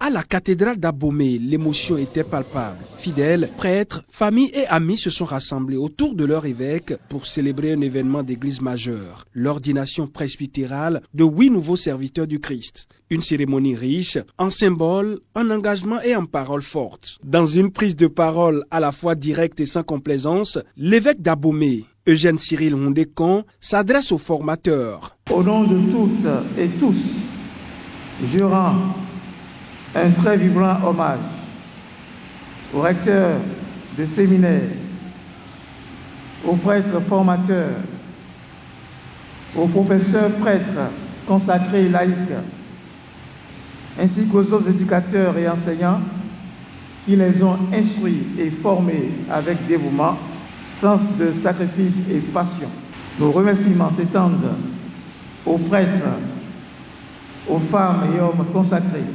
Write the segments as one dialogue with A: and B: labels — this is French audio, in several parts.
A: À la cathédrale d'Abomey, l'émotion était palpable. Fidèles, prêtres, familles et amis se sont rassemblés autour de leur évêque pour célébrer un événement d'église majeure, l'ordination presbytérale de 8 nouveaux serviteurs du Christ. Une cérémonie riche en symboles, en engagement et en paroles fortes. Dans une prise de parole à la fois directe et sans complaisance, l'évêque d'Abomey, Eugène Cyril Hondécon, s'adresse aux formateurs.
B: Au nom de toutes et tous, je rends un très vibrant hommage aux recteurs de séminaires, aux prêtres formateurs, aux professeurs prêtres consacrés et laïcs, ainsi qu'aux autres éducateurs et enseignants qui les ont instruits et formés avec dévouement, sens de sacrifice et passion. Nos remerciements s'étendent aux prêtres, aux femmes et hommes consacrés,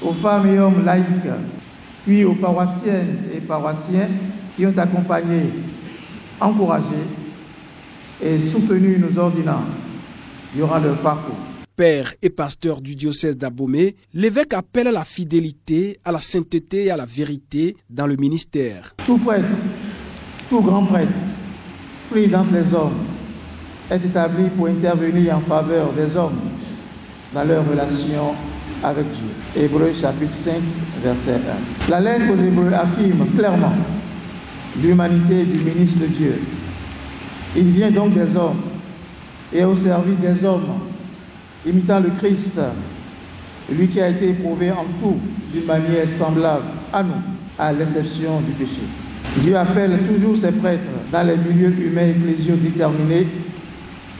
B: aux femmes et hommes laïcs, puis aux paroissiennes et paroissiens qui ont accompagné, encouragé et soutenu nos ordinants durant leur parcours.
A: Père et pasteur du diocèse d'Abomey, l'évêque appelle à la fidélité, à la sainteté et à la vérité dans le ministère.
B: Tout prêtre, tout grand prêtre, pris d'entre les hommes, est établi pour intervenir en faveur des hommes dans leur relation avec Dieu. Hébreux chapitre 5, verset 1. La lettre aux Hébreux affirme clairement l'humanité du ministre de Dieu. Il vient donc des hommes et au service des hommes, imitant le Christ, lui qui a été éprouvé en tout d'une manière semblable à nous, à l'exception du péché. Dieu appelle toujours ses prêtres dans les milieux humains ecclésiaux déterminés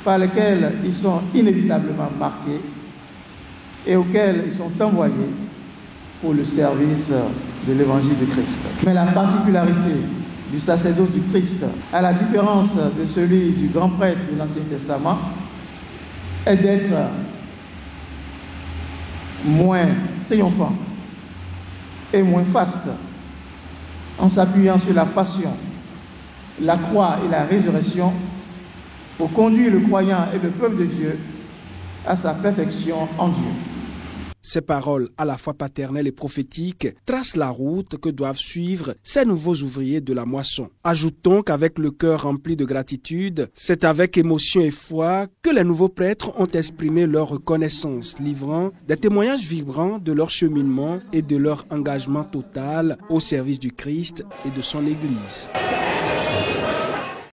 B: par lesquels ils sont inévitablement marqués et auxquels ils sont envoyés pour le service de l'évangile de Christ. Mais la particularité du sacerdoce du Christ, à la différence de celui du grand prêtre de l'Ancien Testament, est d'être moins triomphant et moins faste, en s'appuyant sur la passion, la croix et la résurrection pour conduire le croyant et le peuple de Dieu à sa perfection en Dieu.
A: Ces paroles, à la fois paternelles et prophétiques, tracent la route que doivent suivre ces nouveaux ouvriers de la moisson. Ajoutons qu'avec le cœur rempli de gratitude, c'est avec émotion et foi que les nouveaux prêtres ont exprimé leur reconnaissance, livrant des témoignages vibrants de leur cheminement et de leur engagement total au service du Christ et de son Église.